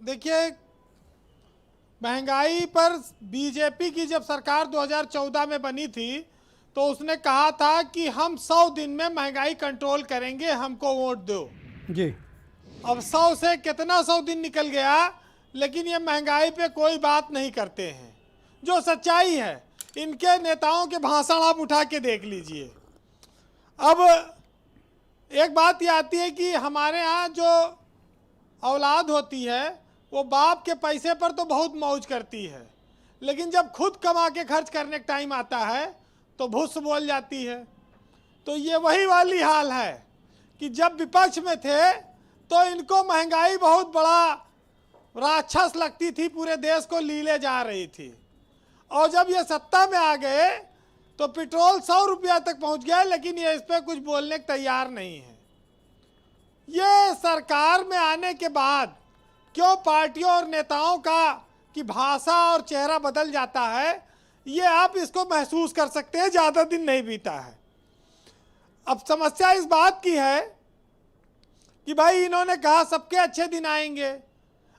देखिए, महंगाई पर बीजेपी की जब सरकार 2014 में बनी थी तो उसने कहा था कि हम 100 दिन में महंगाई कंट्रोल करेंगे, हमको वोट दो जी। अब 100 से कितना 100 दिन निकल गया, लेकिन ये महंगाई पे कोई बात नहीं करते हैं। जो सच्चाई है, इनके नेताओं के भाषण आप उठा के देख लीजिए। अब एक बात ये आती है कि हमारे यहाँ जो औलाद होती है वो बाप के पैसे पर तो बहुत मौज करती है, लेकिन जब खुद कमा के खर्च करने का टाइम आता है तो भुस बोल जाती है। तो ये वही वाली हाल है कि जब विपक्ष में थे तो इनको महंगाई बहुत बड़ा राक्षस लगती थी, पूरे देश को लीले जा रही थी। और जब ये सत्ता में आ गए तो पेट्रोल 100 रुपया तक पहुंच गया, लेकिन ये इस पर कुछ बोलने को तैयार नहीं है। ये सरकार में आने के बाद क्यों पार्टियों और नेताओं की भाषा और चेहरा बदल जाता है, ये आप इसको महसूस कर सकते हैं। ज़्यादा दिन नहीं बीता है। अब समस्या इस बात की है कि भाई इन्होंने कहा सबके अच्छे दिन आएंगे,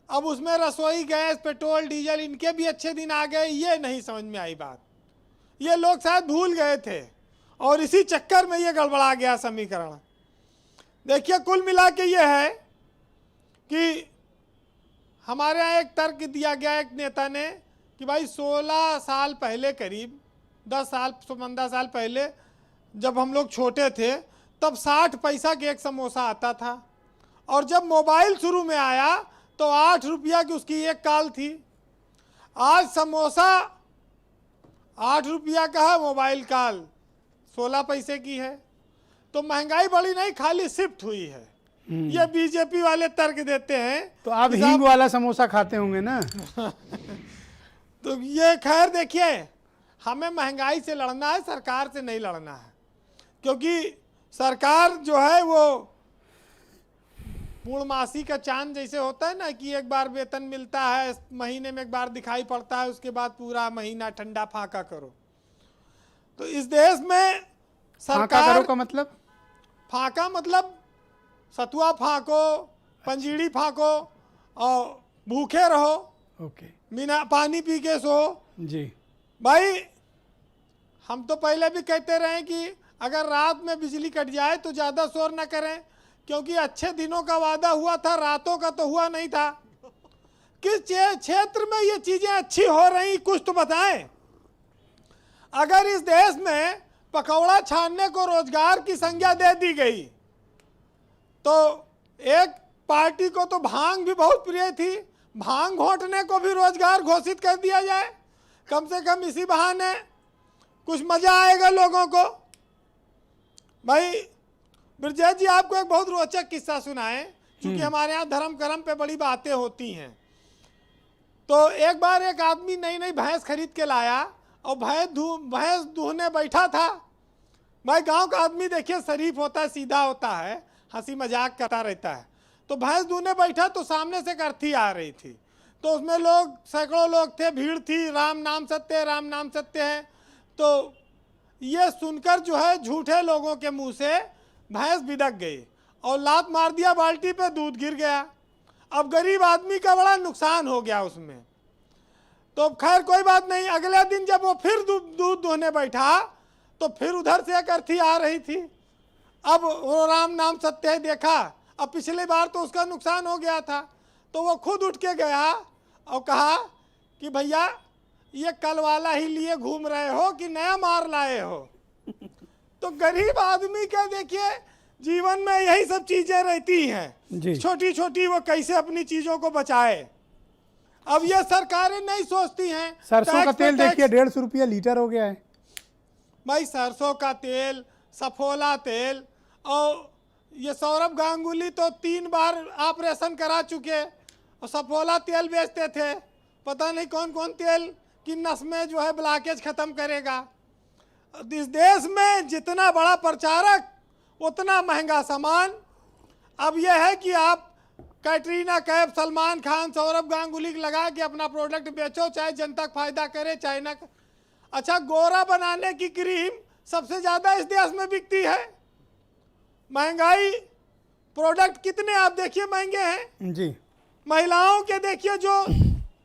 अब उसमें रसोई गैस पेट्रोल डीजल इनके भी अच्छे दिन आ गए। ये नहीं समझ में आई बात, ये लोग शायद भूल गए थे और इसी चक्कर में ये गड़बड़ा गया समीकरण। देखिए, कुल मिला के ये है कि हमारे यहाँ एक तर्क दिया गया एक नेता ने कि भाई 16 साल पहले, करीब 10 साल 15 साल पहले जब हम लोग छोटे थे तब 60 पैसा के एक समोसा आता था, और जब मोबाइल शुरू में आया तो 8 रुपया की उसकी एक कॉल थी। आज समोसा 8 रुपया का है, मोबाइल कॉल 16 पैसे की है। तो महंगाई बढ़ी नहीं, खाली शिफ्ट हुई है। ये बीजेपी वाले तर्क देते हैं। तो आप हींग वाला समोसा खाते होंगे ना। तो ये खैर देखिए, हमें महंगाई से लड़ना है, सरकार से नहीं लड़ना है, क्योंकि सरकार जो है वो पूर्णमासी का चांद जैसे होता है ना कि एक बार वेतन मिलता है, महीने में एक बार दिखाई पड़ता है, उसके बाद पूरा महीना ठंडा फाका करो। तो इस देश में सरकार करो का मतलब, फाका मतलब सतुआ फाको, पंजीड़ी फाको और भूखे रहो, ओके, बिना पानी पी के सो। जी भाई हम तो पहले भी कहते रहे कि अगर रात में बिजली कट जाए तो ज़्यादा शोर न करें, क्योंकि अच्छे दिनों का वादा हुआ था, रातों का तो हुआ नहीं था। किस क्षेत्र में ये चीज़ें अच्छी हो रही कुछ तो बताएं। अगर इस देश में पकौड़ा छानने को रोजगार की संज्ञा दे दी गई तो एक पार्टी को तो भांग भी बहुत प्रिय थी, भांग घोंटने को भी रोजगार घोषित कर दिया जाए। कम से कम इसी बहाने कुछ मजा आएगा लोगों को। भाई ब्रजेश जी, आपको एक बहुत रोचक किस्सा सुनाएं, क्योंकि हमारे यहाँ धर्म कर्म पे बड़ी बातें होती हैं। तो एक बार एक आदमी नई नई भैंस खरीद के लाया और भैंस दूहने बैठा था। भाई गांव का आदमी देखिए शरीफ होता है, सीधा होता है, हंसी मजाक करता रहता है। तो भैंस दूहने बैठा तो सामने से एक अर्थी आ रही थी, तो उसमें लोग सैकड़ों लोग थे, भीड़ थी, राम नाम सत्य, राम नाम सत्य है। तो ये सुनकर जो है झूठे लोगों के मुंह से भैंस बिदक गई और लात मार दिया, बाल्टी पे दूध गिर गया। अब गरीब आदमी का बड़ा नुकसान हो गया उसमें। तो खैर कोई बात नहीं, अगले दिन जब वो फिर दूध दोहने बैठा तो फिर उधर से एक अर्थी आ रही थी। अब वो राम नाम सत्य है देखा, अब पिछली बार तो उसका नुकसान हो गया था, तो वो खुद उठ के गया और कहा कि भैया ये कल वाला ही लिए घूम रहे हो कि नया मार लाए हो। तो गरीब आदमी का देखिए जीवन में यही सब चीजें रहती हैं, छोटी छोटी, वो कैसे अपनी चीजों को बचाए। अब ये सरकारें नहीं सोचती हैं। सरसों का तेल देखिए 150 रुपया लीटर हो गया है। भाई सरसों का तेल, सफोला तेल, और ये सौरभ गांगुली तो 3 बार ऑपरेशन करा चुके और सफोला तेल बेचते थे। पता नहीं कौन कौन तेल की नस में जो है ब्लॉकेज खत्म करेगा। इस देश में जितना बड़ा प्रचारक उतना महंगा सामान। अब यह है कि आप कैटरीना कैफ, सलमान खान, सौरभ गांगुली लगा के अपना प्रोडक्ट बेचो, चाहे जनता का फायदा करे चाहे ना। अच्छा, गोरा बनाने की क्रीम सबसे ज़्यादा इस देश में बिकती है। महंगाई, प्रोडक्ट कितने आप देखिए महंगे हैं जी। महिलाओं के देखिए जो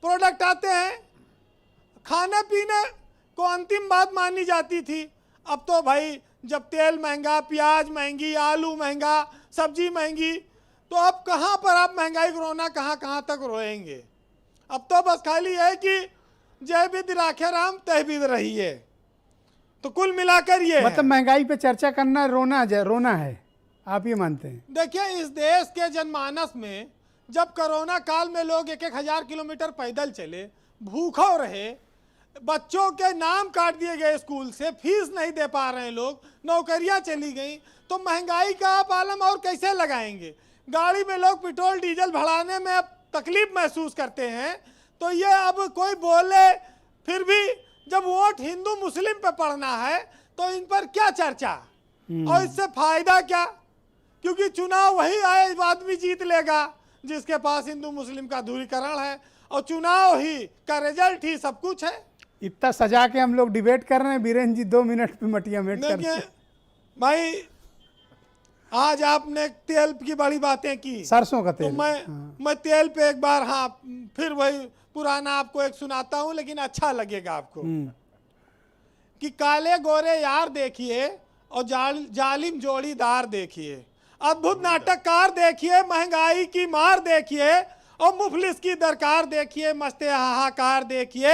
प्रोडक्ट आते हैं, खाने पीने को अंतिम बात मानी जाती थी, अब तो भाई जब तेल महंगा, प्याज महंगी, आलू महंगा, सब्जी महंगी, तो अब कहाँ पर आप महंगाई को रोना कहाँ कहाँ तक रोएंगे। अब तो बस खाली है कि जय विधि राखे राम तय विधि रही है। तो कुल मिलाकर ये मतलब महंगाई पे चर्चा करना रोना है, आप ये मानते हैं? देखिए, इस देश के जनमानस में जब कोरोना काल में लोग 1,000 किलोमीटर पैदल चले, भूखों रहे, बच्चों के नाम काट दिए गए स्कूल से, फीस नहीं दे पा रहे हैं लोग, नौकरियां चली गई, तो महंगाई का आप आलम और कैसे लगाएंगे। गाड़ी में लोग पेट्रोल डीजल बढ़ाने में अब तकलीफ महसूस करते हैं, तो ये अब कोई बोले, फिर भी जब वोट हिंदू मुस्लिम पे पड़ना है तो इन पर क्या चर्चा और इससे फायदा क्या, क्योंकि चुनाव वही आए आदमी जीत लेगा जिसके पास हिंदू मुस्लिम का दूरीकरण है, और चुनाव ही का रिजल्ट ही सब कुछ है। इतना सजा के हम लोग डिबेट कर रहे हैं, बीरेन जी 2 मिनट पे मटिया मेट कर देखिए भाई, आज आपने तेल की बड़ी बातें की, सरसों का तो तेल। मैं तेल पे एक बार, हाँ, फिर वही पुराना आपको एक सुनाता हूं, लेकिन अच्छा लगेगा आपको, कि काले गोरे यार देखिए और जालिम जोड़ीदार देखिए, अद्भुत नाटककार देखिए, महंगाई की मार देखिए और मुफलिस की दरकार देखिए, मस्ते हाहाकार देखिए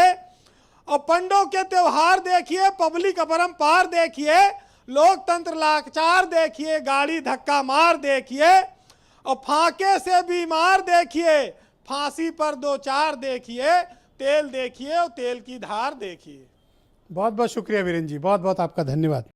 और पंडों के त्योहार देखिए, पब्लिक अपरंपार देखिए, लोकतंत्र लाचार देखिए, गाड़ी धक्का मार देखिए और फाके से बीमार देखिए, फांसी पर 2-4 देखिए, तेल देखिए और तेल की धार देखिए। बहुत बहुत शुक्रिया बीरेन जी, बहुत बहुत आपका धन्यवाद।